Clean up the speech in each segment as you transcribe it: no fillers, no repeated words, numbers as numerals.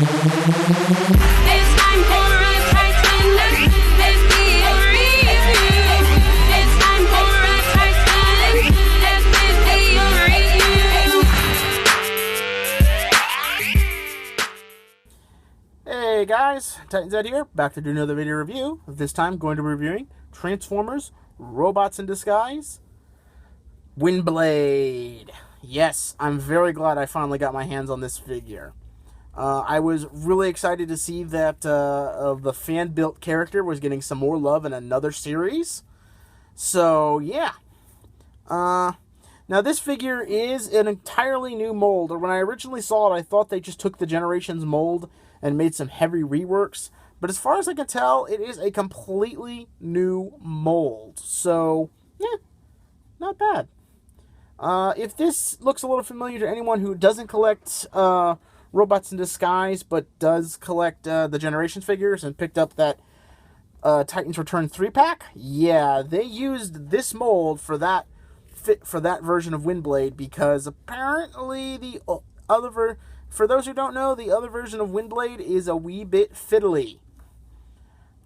It's time for a Titan. Let me review. It's time for a Titan. Let me review. Hey guys, Titans Ed here, back to do another video review. This time going to be reviewing Transformers Robots in Disguise Windblade. Yes, I'm very glad I finally got my hands on this figure. I was really excited to see that the fan-built character was getting some more love in another series. So, yeah. Now, this figure is an entirely new mold. When I originally saw it, I thought they just took the Generations mold and made some heavy reworks. But as far as I can tell, it is a completely new mold. So, yeah, not bad. If this looks a little familiar to anyone who doesn't collect Robots in Disguise, but does collect the Generations figures and picked up that Titans Return 3-pack, yeah, they used this mold for that version of Windblade, because apparently the other for those who don't know, the other version of Windblade is a wee bit fiddly.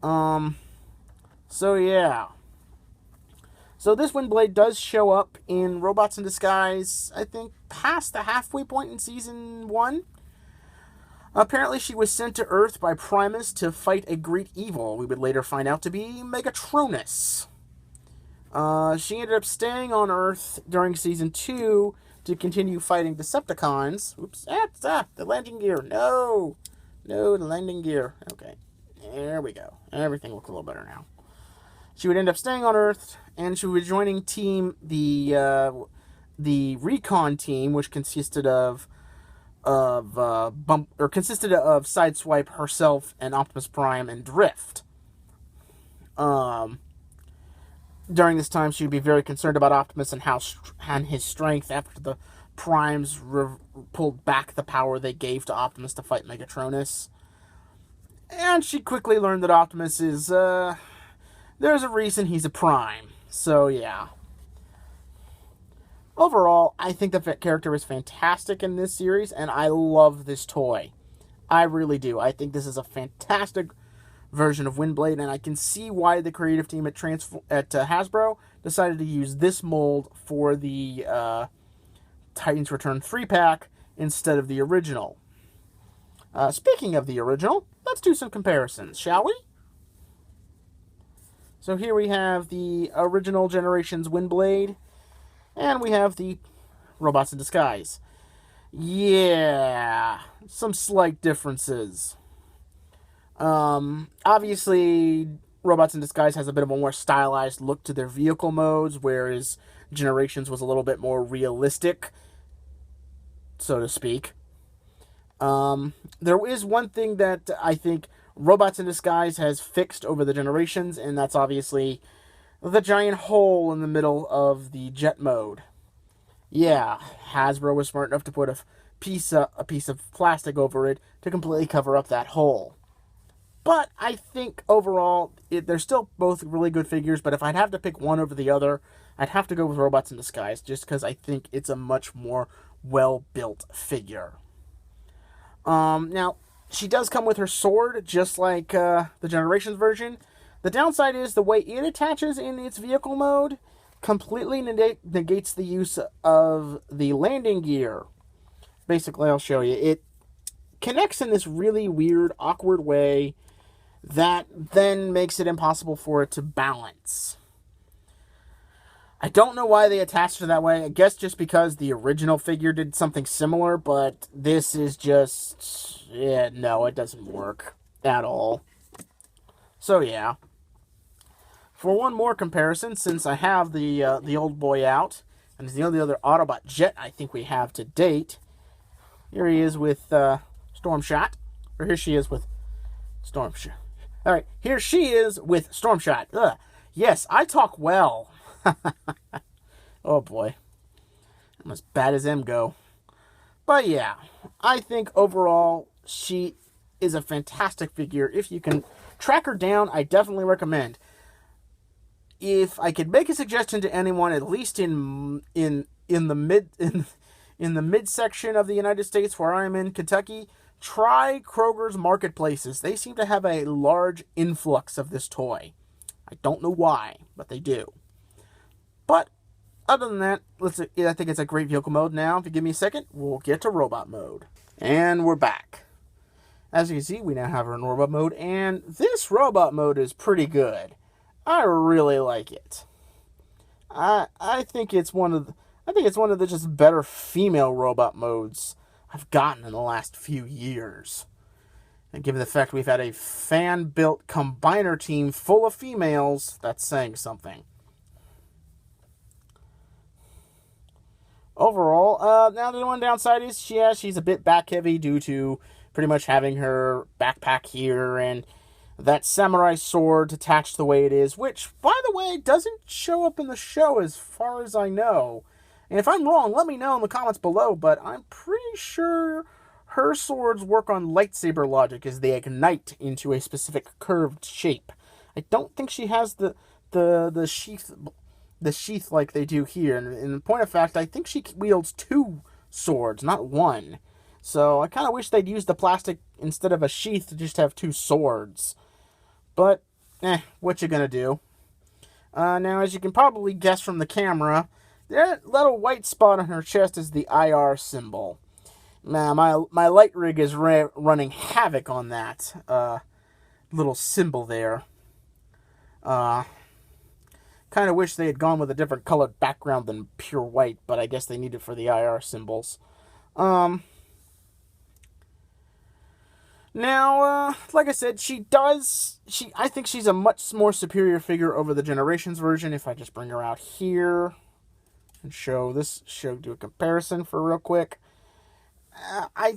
So yeah. So this Windblade does show up in Robots in Disguise, I think, past the halfway point in Season 1. Apparently she was sent to Earth by Primus to fight a great evil we would later find out to be Megatronus. She ended up staying on Earth during Season 2 to continue fighting Decepticons. Oops, the landing gear. No, the landing gear. Okay, there we go. Everything looks a little better now. She would end up staying on Earth, and she would be joining the recon team, which consisted of Sideswipe herself and Optimus Prime and Drift. During this time, she would be very concerned about Optimus and his strength after the Primes pulled back the power they gave to Optimus to fight Megatronus. And she quickly learned that Optimus is, there's a reason he's a Prime. So, yeah. Overall, I think the character is fantastic in this series, and I love this toy. I really do. I think this is a fantastic version of Windblade, and I can see why the creative team at Hasbro decided to use this mold for the Titans Return 3-pack instead of the original. Speaking of the original, let's do some comparisons, shall we? So here we have the original Generations Windblade, and we have the Robots in Disguise. Yeah, some slight differences. Obviously, Robots in Disguise has a bit of a more stylized look to their vehicle modes, whereas Generations was a little bit more realistic, so to speak. There is one thing that I think Robots in Disguise has fixed over the Generations, and that's obviously the giant hole in the middle of the jet mode. Yeah, Hasbro was smart enough to put a piece of plastic over it to completely cover up that hole. But I think overall, they're still both really good figures, but if I'd have to pick one over the other, I'd have to go with Robots in Disguise, just because I think it's a much more well-built figure. Now, she does come with her sword, just like the Generations version. The downside is the way it attaches in its vehicle mode completely negates the use of the landing gear. Basically, I'll show you. It connects in this really weird, awkward way that then makes it impossible for it to balance. I don't know why they attached it that way. I guess just because the original figure did something similar, but this is just... yeah, no, it doesn't work at all. So, yeah. For one more comparison, since I have the old boy out, and it's the only other Autobot jet I think we have to date, here he is with Stormshot. Or here she is with Stormshot. Alright, here she is with Stormshot. Ugh. Yes, I talk well. Oh boy. I'm as bad as them go. But yeah, I think overall she is a fantastic figure. If you can track her down, I definitely recommend. If I could make a suggestion to anyone, at least in the midsection of the United States where I'm in Kentucky, try Kroger's marketplaces. They seem to have a large influx of this toy. I don't know why, but they do. But other than that, I think it's a great vehicle mode. Now, if you give me a second, we'll get to robot mode. And we're back. As you can see, we now have her in robot mode, and this robot mode is pretty good. I really like it. I think it's one of the just better female robot modes I've gotten in the last few years. And given the fact we've had a fan-built combiner team full of females, that's saying something. Overall, now the one downside is she's a bit back-heavy due to pretty much having her backpack here and that samurai sword attached the way it is, which, by the way, doesn't show up in the show as far as I know. And if I'm wrong, let me know in the comments below, but I'm pretty sure her swords work on lightsaber logic as they ignite into a specific curved shape. I don't think she has the sheath like they do here. And in point of fact, I think she wields 2 swords, not 1. So I kind of wish they'd use the plastic instead of a sheath to just have 2 swords. But, what you gonna do? Now, as you can probably guess from the camera, that little white spot on her chest is the IR symbol. Now, my light rig is running havoc on that little symbol there. Kind of wish they had gone with a different colored background than pure white, but I guess they need it for the IR symbols. Now, like I said, I think she's a much more superior figure over the Generations version. If I just bring her out here and do a comparison for real quick. I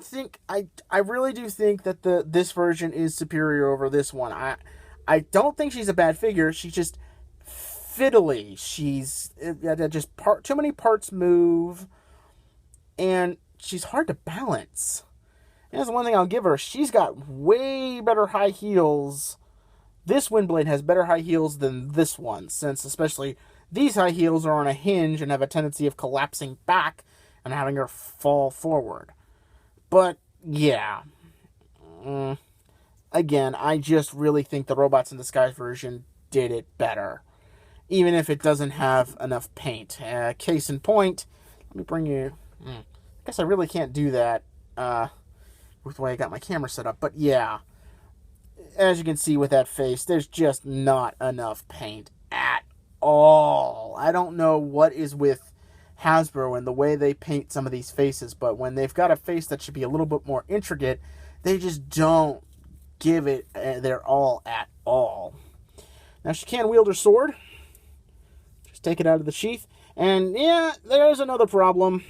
really do think that this version is superior over this one. I don't think she's a bad figure. She's just fiddly. She's just too many parts move, and she's hard to balance. And that's one thing I'll give her. She's got way better high heels. This Windblade has better high heels than this one, since especially these high heels are on a hinge and have a tendency of collapsing back and having her fall forward. But, yeah. Again, I just really think the Robots in Disguise version did it better. Even if it doesn't have enough paint. Case in point, let me bring you... I guess I really can't do that with the way I got my camera set up. But yeah, as you can see with that face, there's just not enough paint at all. I don't know what is with Hasbro and the way they paint some of these faces, but when they've got a face that should be a little bit more intricate, they just don't give it their all at all. Now, she can wield her sword. Just take it out of the sheath. And yeah, there's another problem.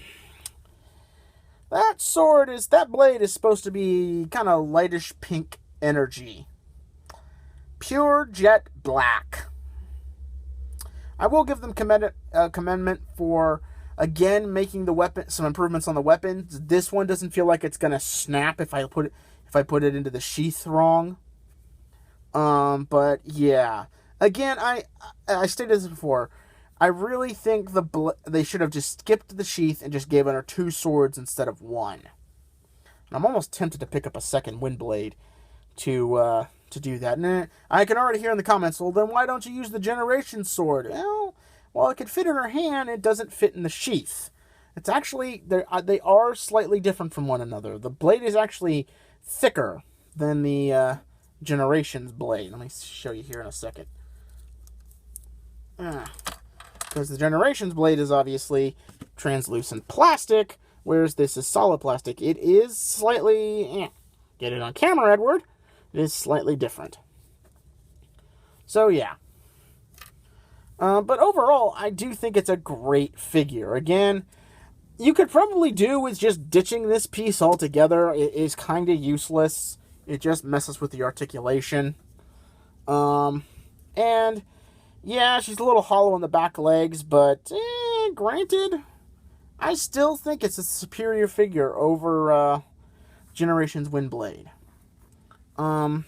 That blade is supposed to be kind of lightish pink energy. Pure jet black. I will give them commendment for, again, making the weapon some improvements on the weapons. This one doesn't feel like it's gonna snap if I put it into the sheath wrong. But yeah, again, I stated this before. I really think they should have just skipped the sheath and just given her 2 swords instead of 1. And I'm almost tempted to pick up a second Windblade to do that. And I can already hear in the comments, well, then why don't you use the Generation Sword? Well, it could fit in her hand, it doesn't fit in the sheath. It's actually, they are slightly different from one another. The blade is actually thicker than the Generations blade. Let me show you here in a second. Because the Generations blade is obviously translucent plastic, whereas this is solid plastic. It is slightly... Get it on camera, Edward. It is slightly different. So, yeah. But overall, I do think it's a great figure. Again, you could probably do with just ditching this piece altogether. It is kind of useless. It just messes with the articulation. And... yeah, she's a little hollow in the back legs, but granted, I still think it's a superior figure over Generations Windblade. And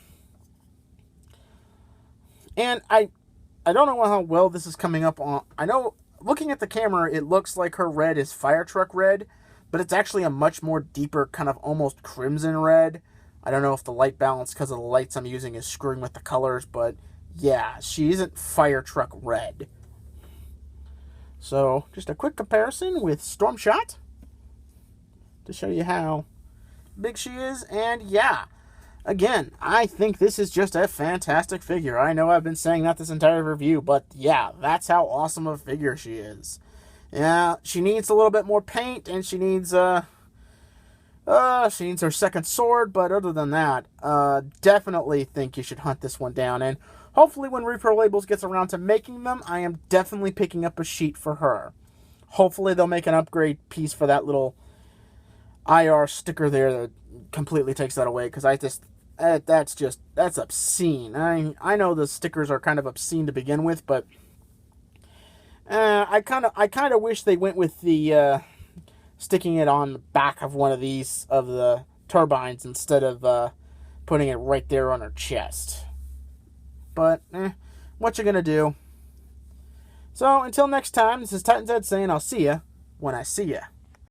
I don't know how well this is coming up on... I know, looking at the camera, it looks like her red is fire truck red, but it's actually a much more deeper, kind of almost crimson red. I don't know if the light balance, because of the lights I'm using, is screwing with the colors, but yeah, she isn't fire truck red. So, just a quick comparison with Stormshot to show you how big she is, and yeah, again, I think this is just a fantastic figure. I know I've been saying that this entire review, but yeah, that's how awesome a figure she is. Yeah, she needs a little bit more paint, and she needs her second sword, but other than that, definitely think you should hunt this one down, and hopefully when Repro Labels gets around to making them, I am definitely picking up a sheet for her. Hopefully they'll make an upgrade piece for that little IR sticker there that completely takes that away, because that's obscene. I know the stickers are kind of obscene to begin with, but I kind of wish they went with the sticking it on the back of one of these of the turbines instead of putting it right there on her chest. But what you gonna do? So until next time, this is Titan Zed saying I'll see ya when I see ya.